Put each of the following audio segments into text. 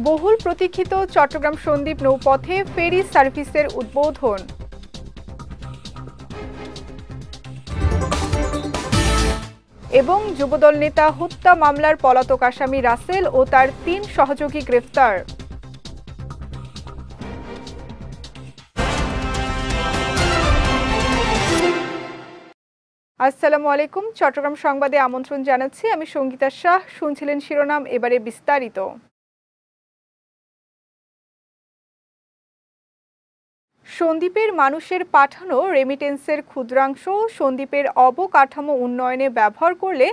বহুল প্রতীক্ষিত চট্টগ্রাম সন্দ্বীপ নৌপথে ফেরি সার্ভিসের উদ্বোধন। এবং যুবদল নেতা হত্যা মামলার পলাতক আসামি রাসেল ও তার ৩ সহযোগী গ্রেফতার। আসসালামু আলাইকুম, চট্টগ্রাম সংবাদে আমন্ত্রণ জানাচ্ছি। আমি সঙ্গীতা শাহ। শুনছিলেন শিরোনাম, এবারে বিস্তারিত। সন্দ্বীপের মানুষের পাঠানো রেমিটেন্সের ক্ষুদ্রাংশ সন্দ্বীপের অবকাঠামো উন্নয়নে ব্যবহার করলে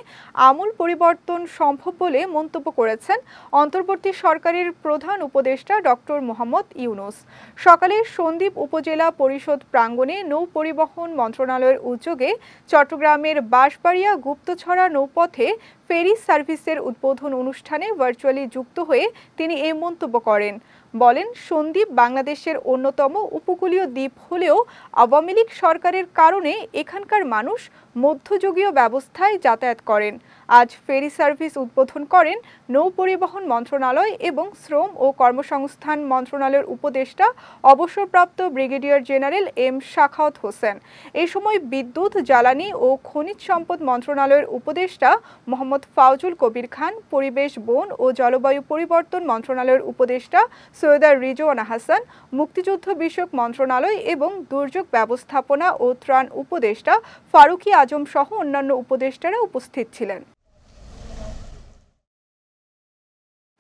আমূল পরিবর্তন সম্ভব বলে মন্তব্য করেছেন অন্তর্বর্তী সরকারের প্রধান উপদেষ্টা ডক্টর মোহাম্মদ ইউনূস। সকালে সন্দ্বীপ উপজেলা পরিষদ প্রাঙ্গণে নৌ পরিবহন মন্ত্রণালয়ের উদ্যোগে চট্টগ্রামের বাঁশবাড়িয়া গুপ্তছড়া নৌপথে ফেরি সার্ভিসের উদ্বোধন অনুষ্ঠানে ভার্চুয়ালি যুক্ত হয়ে তিনি এই মন্তব্য করেন। বলেন, সন্দ্বীপ বাংলাদেশের অন্যতম উপকূলীয় দ্বীপ হলেও আওয়ামী লীগ সরকারের কারণে এখানকার মানুষ মধ্যযুগীয় ব্যবস্থায় যাতায়াত করেন। আজ ফেরি সার্ভিস উদ্বোধন করেন নৌ পরিবহন মন্ত্রণালয় এবং শ্রম ও কর্মসংস্থান মন্ত্রণালয়ের উপদেষ্টা অবসরপ্রাপ্ত brigadier general M Shakhawat Hossain. এই সময় বিদ্যুৎ, জ্বালানি ও খনিজ সম্পদ মন্ত্রণালয়ের উপদেষ্টা মোহাম্মদ ফাউজুল কবির খান, পরিবেশ, বন ও জলবায়ু পরিবর্তন মন্ত্রণালয়ের উপদেষ্টা সৈয়দা রিজওয়ানা হাসান, মুক্তিযুদ্ধ বিষয়ক মন্ত্রণালয় এবং দুর্যোগ ব্যবস্থাপনা ও ত্রাণ উপদেষ্টা ফারুকী আজম সহ অন্যান্য উপদেষ্টারা উপস্থিত ছিলেন।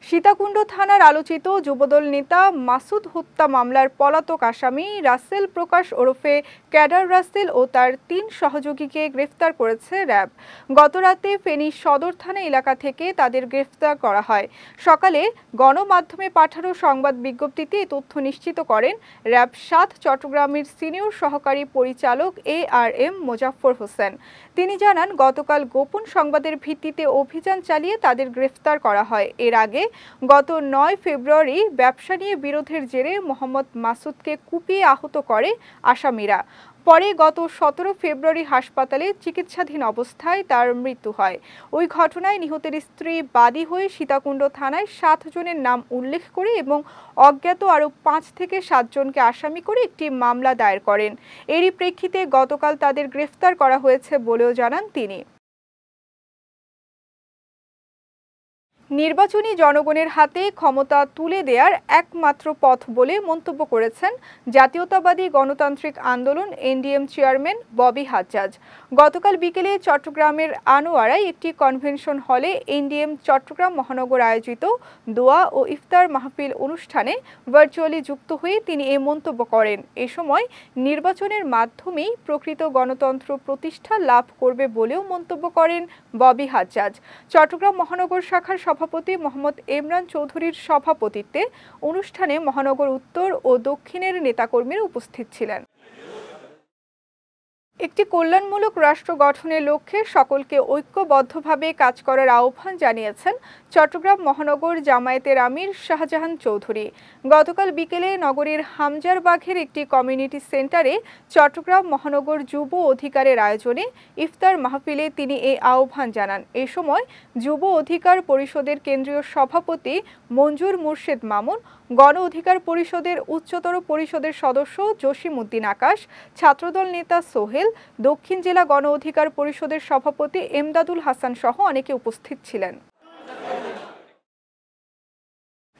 সীতাকুণ্ড থানার আলোচিত যুবদল নেতা মাসুদ হত্যা মামলার পলাতক আসামি রাসেল প্রকাশ ওরফে ক্যাডার রাসেল ও তার ৩ সহযোগীকে গ্রেফতার করেছে র্যাব। গতরাতে ফেনী সদর থানা এলাকা থেকে তাদের গ্রেফতার করা হয়। সকালে গণমাধ্যমে পাঠানো সংবাদ বিজ্ঞপ্তিতে এ তথ্য নিশ্চিত করেন র্যাব ৭ চট্টগ্রামের সিনিয়র সহকারী পরিচালক ARM মোজাফফর হোসেন। তিনি জানান, গতকাল গোপন সংবাদের ভিত্তিতে অভিযান চালিয়ে তাদের গ্রেফতার করা হয়। এর আগে গত ৯ ফেব্রুয়ারি ব্যবসা নিয়ে বিরোধের জেরে মোহাম্মদ মাসুদকে কুপিয়ে আহত করে আসামিরা। পরে গত ১৭ ফেব্রুয়ারি হাসপাতালে চিকিৎসাধীন অবস্থায় তার মৃত্যু হয়। ওই ঘটনায় নিহতের স্ত্রী বাদী হয়ে সীতাকুণ্ড থানায় ৭ জনের নাম উল্লেখ করে এবং অজ্ঞাত আরও ৫ থেকে ৭ জনকে আসামি করে একটি মামলা দায়ের করেন। এরই প্রেক্ষিতে গতকাল তাদের গ্রেফতার করা হয়েছে বলেও জানান তিনি। নির্বাচনী জনগণের হাতে ক্ষমতা তুলে দেওয়ার একমাত্র পথ বলে মন্তব্য করেছেন জাতীয়তাবাদী গণতান্ত্রিক আন্দোলন NDM চেয়ারম্যান ববি হাজ্জাজ। গতকাল বিকেলে চট্টগ্রামের আনোয়ারায় একটি কনভেনশন হলে NDM চট্টগ্রাম মহানগর আয়োজিত দোয়া ও ইফতার মাহফিল অনুষ্ঠানে ভার্চুয়ালি যুক্ত হয়ে তিনি এই মন্তব্য করেন। এ সময় নির্বাচনের মাধ্যমেই প্রকৃত গণতন্ত্র প্রতিষ্ঠা লাভ করবে বলেও মন্তব্য করেন ববি হাজ্জাজ। চট্টগ্রাম মহানগর শাখার সভাপতি মোহাম্মদ ইমরান চৌধুরীর সভাপতিত্বে অনুষ্ঠানে মহানগর উত্তর ও দক্ষিণের নেতাকর্মীরা উপস্থিত ছিলেন। একটি কল্যাণমূলক রাষ্ট্র গঠনের লক্ষ্যে সকলকে ঐক্যবদ্ধভাবে কাজ করার আহ্বান জানিয়েছেন চট্টগ্রাম মহানগর জামায়াতের আমির শাহজাহান চৌধুরী। গতকাল বিকেলে নগরীর হামজারবাগের একটি কমিউনিটি সেন্টারে চট্টগ্রাম মহানগর যুব অধিকারের আয়োজনে ইফতার মাহফিলে তিনি এই আহ্বান জানান। এ সময় যুব অধিকার পরিষদের কেন্দ্রীয় সভাপতি মঞ্জুর মুর্শেদ মামুন, গণ অধিকার পরিষদের উচ্চতর পরিষদের সদস্য জসিম উদ্দিন আকাশ, ছাত্রদল নেতা সোহেল, দক্ষিণ জেলা গণ অধিকার পরিষদের সভাপতি এমদাদুল হাসান সহ অনেকে উপস্থিত ছিলেন।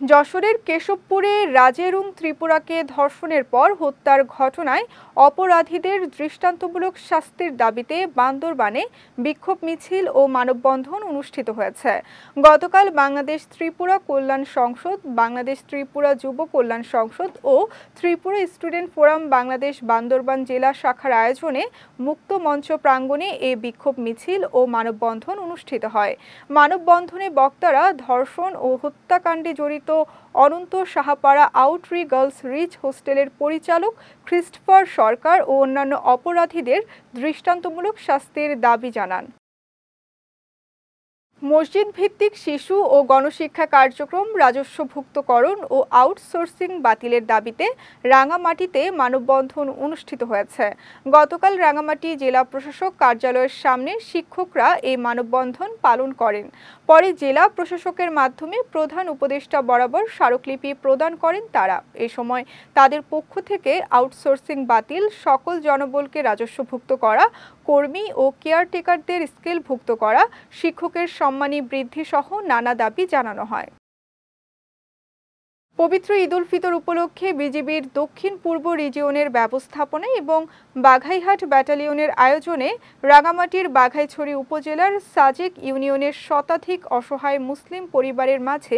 যশোরের কেশবপুরে রাজেরুং ত্রিপুরাকে ধর্ষণের পর হত্যার ঘটনায় অপরাধীদের দৃষ্টান্তমূলক শাস্তির দাবিতে বান্দরবানে বিক্ষোভ মিছিল ও মানববন্ধন অনুষ্ঠিত হয়েছে। গতকাল বাংলাদেশ ত্রিপুরা কল্যাণ সংসদ, বাংলাদেশ ত্রিপুরা যুব কল্যাণ সংসদ ও ত্রিপুরা স্টুডেন্ট ফোরাম বাংলাদেশ বান্দরবান জেলা শাখার আয়োজনে মুক্ত মঞ্চ প্রাঙ্গণে এই বিক্ষোভ মিছিল ও মানববন্ধন অনুষ্ঠিত হয়। মানববন্ধনে বক্তারা ধর্ষণ ও হত্যাকাণ্ডে জড়িত অনন্ত সাহাপাড়া আউটরি গার্লস রিচ হোস্টেলের পরিচালক ক্রিস্টোফার সরকার ও অন্যান্য অপরাধীদের দৃষ্টান্তমূলক শাস্তির দাবি জানান। মসজিদ ভিত্তিক শিশু ও গণশিক্ষা কার্যক্রম রাজস্বভুক্তকরণ ও আউটসোর্সিং বাতিলের দাবিতে রাঙামাটিতে মানববন্ধন অনুষ্ঠিত হয়েছে। গতকাল রাঙামাটি জেলা প্রশাসক কার্যালয়ের সামনে শিক্ষকরা এই মানববন্ধন পালন করেন। পরে জেলা প্রশাসকের মাধ্যমে প্রধান উপদেষ্টা বরাবর স্মারকলিপি প্রদান করেন তারা। এ সময় তাদের পক্ষ থেকে আউটসোর্সিং বাতিল, সকল জনবলকে রাজস্বভুক্ত করা, কর্মী ও কেয়ারটেকারদের স্কেলভুক্ত করা, শিক্ষকের সম্মানী বৃদ্ধি সহ নানা দাবি জানানো হয়। পবিত্র ঈদ উল ফিতর উপলক্ষে বিজিবির দক্ষিণ পূর্ব রিজিয়নের ব্যবস্থাপনায় এবং বাঘাইহাট ব্যাটালিয়নের আয়োজনে রাঙামাটির বাঘাইছড়ি উপজেলার সাজেক ইউনিয়নের শতাধিক অসহায় মুসলিম পরিবারের মাঝে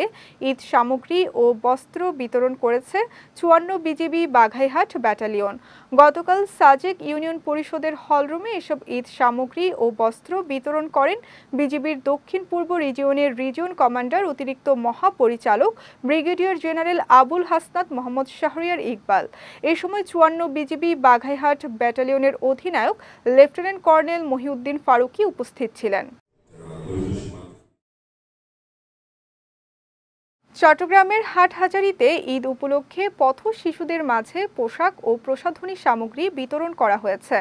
ঈদ সামগ্রী ও বস্ত্র বিতরণ করেছে ৫৪ বিজিবি বাঘাইহাট ব্যাটালিয়ন। গতকাল সাজেক ইউনিয়ন পরিষদের হলরুমে এসব ঈদ সামগ্রী ও বস্ত্র বিতরণ করেন বিজিবির দক্ষিণ পূর্ব রিজিয়নের রিজিয়ন কমান্ডার অতিরিক্ত মহাপরিচালক ব্রিগেডিয়ার জেনারেল আবুল হাসনাত মোহাম্মদ শাহরিয়ার ইকবাল। এ সময় ৫৪ বিজিবি বাঘাইহাট ব্যাটালিয়নের অধিনায়ক লেফটেন্যান্ট কর্নেল মহিউদ্দিন ফারুকী উপস্থিত ছিলেন। চট্টগ্রামের হাটহাজারীতে ঈদ উপলক্ষে পথ শিশুদের মাঝে পোশাক ও প্রসাধনী সামগ্রী বিতরণ করা হয়েছে।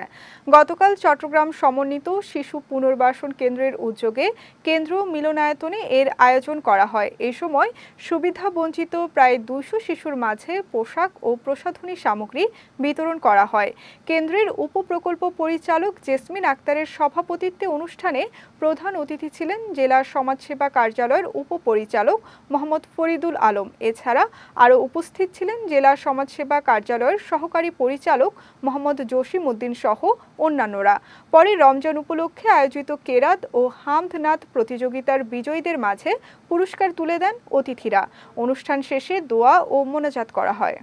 গতকাল চট্টগ্রাম সমন্বিত শিশু পুনর্বাসন কেন্দ্রের উদ্যোগে কেন্দ্র মিলনায়তনে এর আয়োজন করা হয়। এ সময় সুবিধাবঞ্চিত প্রায় ২০০ শিশুর মাঝে পোশাক ও প্রসাধনী সামগ্রী বিতরণ করা হয়। কেন্দ্রের উপপ্রকল্প পরিচালক জেসমিন আক্তারের সভাপতিত্বে অনুষ্ঠানে প্রধান অতিথি ছিলেন জেলা সমাজসেবা কার্যালয়ের উপপরিচালক মোহাম্মদ ফরিদুল আলম। এছাড়া আরও উপস্থিত ছিলেন জেলা সমাজসেবা কার্যালয়ের সহকারী পরিচালক মোহাম্মদ জসিম উদ্দিন সহ অন্যান্যরা। পরে রমজান উপলক্ষে আয়োজিত কেরাত ও হামদ নাত প্রতিযোগিতার বিজয়ীদের মাঝে পুরস্কার তুলে দেন অতিথিরা। অনুষ্ঠান শেষে দোয়া ও মোনাজাত করা হয়।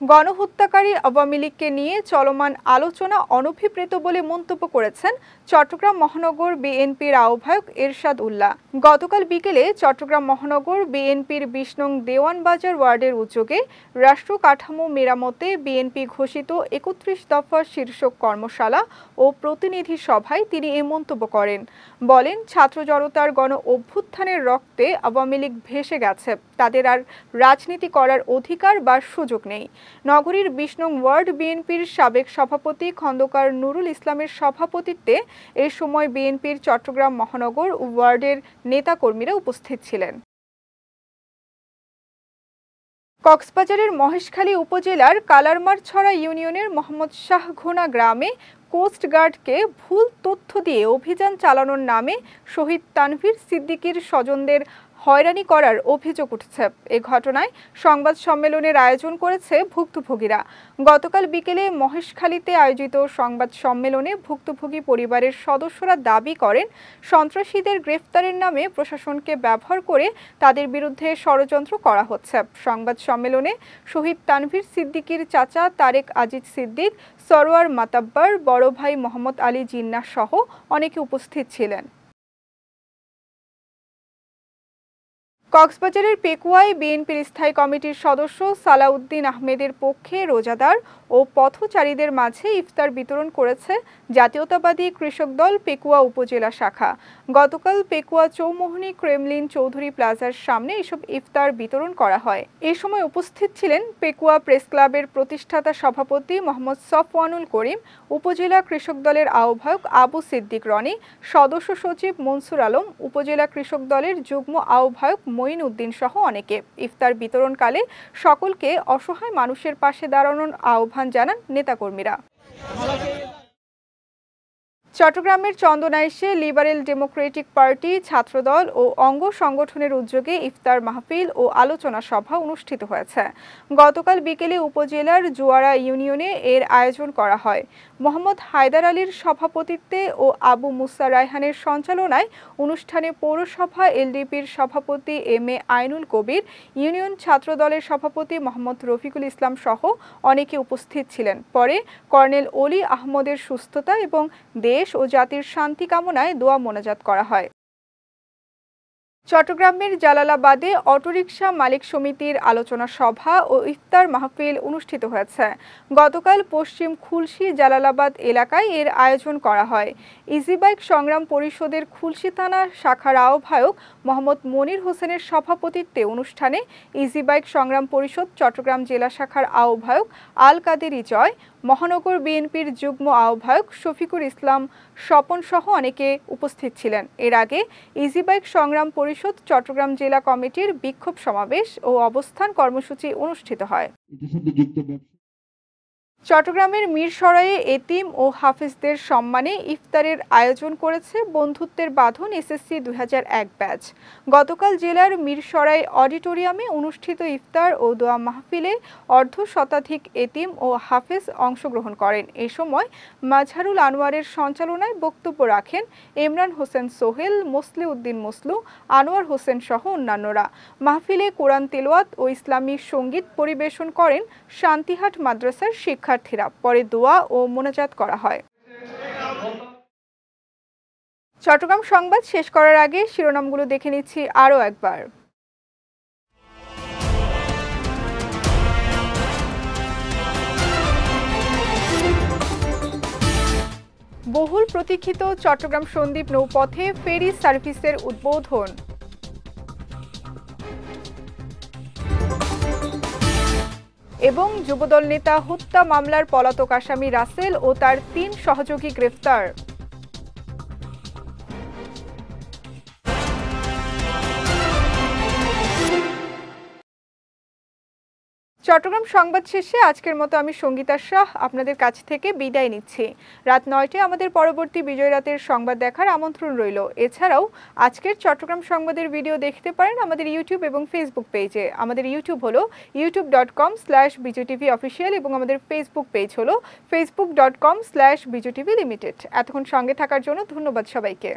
গণহত্যাকারী আওয়ামী লীগকে নিয়ে চলমান আলোচনা অনভিপ্রেত বলে মন্তব্য করেছেন চট্টগ্রাম মহানগর বিএনপির আহ্বায়ক এরশাদ উল্লাহ। গতকাল বিকেলে চট্টগ্রাম মহানগর বিএনপির ২০ নং দেওয়ানবাজার ওয়ার্ডের উদ্যোগে রাষ্ট্র কাঠামো মেরামতে বিএনপি ঘোষিত ৩১ দফা শীর্ষক কর্মশালা ও প্রতিনিধি সভায় তিনি এ মন্তব্য করেন। বলেন, ছাত্র জনতার গণ অভ্যুত্থানের রক্তে আওয়ামী লীগ ভেসে গেছে, তাদের আর রাজনীতি করার অধিকার বা সুযোগ নেই। নগরীর ২০ নং ওয়ার্ড বিএনপির সাবেক সভাপতি খন্দকার নুরুল ইসলামের সভাপতিত্বে এ সময় বিএনপির চট্টগ্রাম মহানগর ওয়ার্ডের নেতাকর্মীরা উপস্থিত ছিলেন। কক্সবাজারের মহেশখালী উপজেলার কালারমারছড়া ইউনিয়নের মোহাম্মদ শাহঘোনা গ্রামে কোস্টগার্ডকে ভুল তথ্য দিয়ে অভিযান চালানোর নামে শহীদ তানভীর সিদ্দিকীর স্বজনদের হয়রানি করার অভিযোগ উঠেছে। এ ঘটনায় সংবাদ সম্মেলনের আয়োজন করেছে ভুক্তভোগীরা। গতকাল বিকেলে মহেশখালীতে আয়োজিত সংবাদ সম্মেলনে ভুক্তভোগী পরিবারের সদস্যরা দাবি করেন, সন্ত্রাসীদের গ্রেফতারের নামে প্রশাসনকে ব্যবহার করে তাদের বিরুদ্ধে ষড়যন্ত্র করা হচ্ছে। সংবাদ সম্মেলনে শহীদ তানভীর সিদ্দিকীর চাচা তারেক আজিজ সিদ্দিক, সরোয়ার মাতাব্বার, বড় ভাই মোহাম্মদ আলী জিন্নাহ সহ অনেকে উপস্থিত ছিলেন। কক্সবাজারের পেকুয়ায় বিএনপির স্থায়ী কমিটির সদস্য সালাউদ্দিন আহমেদের পক্ষে রোজাদার ও পথচারীদের মাঝে ইফতার বিতরণ করেছে জাতীয়তাবাদী কৃষক দল পেকুয়া উপজেলা শাখা। গতকাল পেকুয়া চৌমোহনী ক্রেমলিন চৌধুরী প্লাজার সামনে এসব ইফতার বিতরণ করা হয়। এ সময় উপস্থিত ছিলেন পেকুয়া প্রেস ক্লাবের প্রতিষ্ঠাতা সভাপতি মোহাম্মদ সফওয়ানুল করিম, উপজেলা কৃষক দলের আহ্বায়ক আবু সিদ্দিক রনি, সদস্য সচিব মনসুর আলম, উপজেলা কৃষক দলের যুগ্ম আহ্বায়ক মঈন উদ্দিন সহ অনেকে। ইফতার বিতরণকালে সকলকে অসহায় মানুষের পাশে দাঁড়ানোর আহ্বান জানান নেতাকর্মীরা। চট্টগ্রামের চন্দনাইশে লিবারেল ডেমোক্রেটিক পার্টি, ছাত্রদল ও অঙ্গ সংগঠনের উদ্যোগে ইফতার মাহফিল ও আলোচনা সভা অনুষ্ঠিত হয়েছে। গতকাল বিকেলে উপজেলার জুয়ারা ইউনিয়নে এর আয়োজন করা হয়। মোহাম্মদ হায়দার আলীর সভাপতিত্বে ও আবু মুসা রায়হানের সঞ্চালনায় অনুষ্ঠানে পৌরসভা এলডিপির সভাপতি M A Ainul Kabir, union ছাত্রদলের সভাপতি মোহাম্মদ রফিকুল ইসলাম সহ অনেকে উপস্থিত ছিলেন। পরে কর্নেল অলি আহমদের সুস্থতা এবং দেশ ও জাতির শান্তি কামনায় দোয়া মোনাজাত করা হয়। চট্টগ্রামের জালালাবাদে অটোরিকশা মালিক সমিতির আলোচনা সভা ও ইফতার মাহফিল অনুষ্ঠিত হয়েছে। গতকাল পশ্চিম খুলশী জালালাবাদ এলাকায় এর আয়োজন করা হয়। ইজি বাইক সংগ্রাম পরিষদের খুলশী থানা শাখার আহ্বায়ক মোহাম্মদ মনির হোসেনের সভাপতিত্বে অনুষ্ঠানে ইজি বাইক সংগ্রাম পরিষদ চট্টগ্রাম জেলা শাখার আহ্বায়ক আল কাদেরী জয়, মহানগর বিএনপির যুগ্ম আহ্বায়ক শফিকুর ইসলাম স্বপন সহ অনেকে উপস্থিত ছিলেন। এর আগে ইজি বাইক সংগ্রাম পরিষদ চট্টগ্রাম জেলা কমিটির বিক্ষোভ সমাবেশ ও অবস্থান কর্মসূচি অনুষ্ঠিত হয়। চট্টগ্রামের মিরসরাইয়ে এতিম ও হাফেজদের সম্মানে ইফতারের আয়োজন করেছে বন্ধুত্বের বাঁধন এসএসসি 2001 ব্যাচ। গতকাল জেলার মিরসরাই অডিটোরিয়ামে অনুষ্ঠিত ইফতার ও দোয়া মাহফিলে অর্ধশতাধিক এতিম ও হাফেজ অংশগ্রহণ করেন। এ সময় মাজহারুল আনোয়ারের সঞ্চালনায় বক্তব্য রাখেন ইমরান হোসেন সোহেল, মসলিউদ্দিন মসলু, আনোয়ার হোসেন সহ অন্যান্যরা। মাহফিলে কোরআন তেলাওয়াত ও ইসলামী সঙ্গীত পরিবেশন করেন শান্তিহাট মাদ্রাসার শিক্ষার্থীরা। পরে দোয়া ও মোনাজাত করা হয়। চট্টগ্রাম সংবাদ শেষ করার আগে শিরোনামগুলো দেখে নিচ্ছি আরও একবার। বহুল প্রতীক্ষিত চট্টগ্রাম সন্দ্বীপ নৌপথে ফেরি সার্ভিসের উদ্বোধন। এবং যুবদল নেতা হত্যা মামলার পলাতক আসামি রাসেল ও তার 3 সহযোগী গ্রেফতার। চট্টগ্রাম সংবাদ শেষে আজকের মতো আমি সঙ্গীতা শাহ আপনাদের কাছ থেকে বিদায় নিচ্ছি। রাত 9টায় আমাদের পরবর্তী বিজয় রাতের সংবাদ দেখার আমন্ত্রণ রইল। এছাড়াও আজকের চট্টগ্রাম সংবাদের ভিডিও দেখতে পারেন আমাদের ইউটিউব এবং ফেসবুক পেজে। আমাদের ইউটিউব হলো youtube.com/bijtvofficial এবং আমাদের ফেসবুক পেজ হলো facebook.com/bijtvlimited। এতক্ষণ সঙ্গে থাকার জন্য ধন্যবাদ সবাইকে।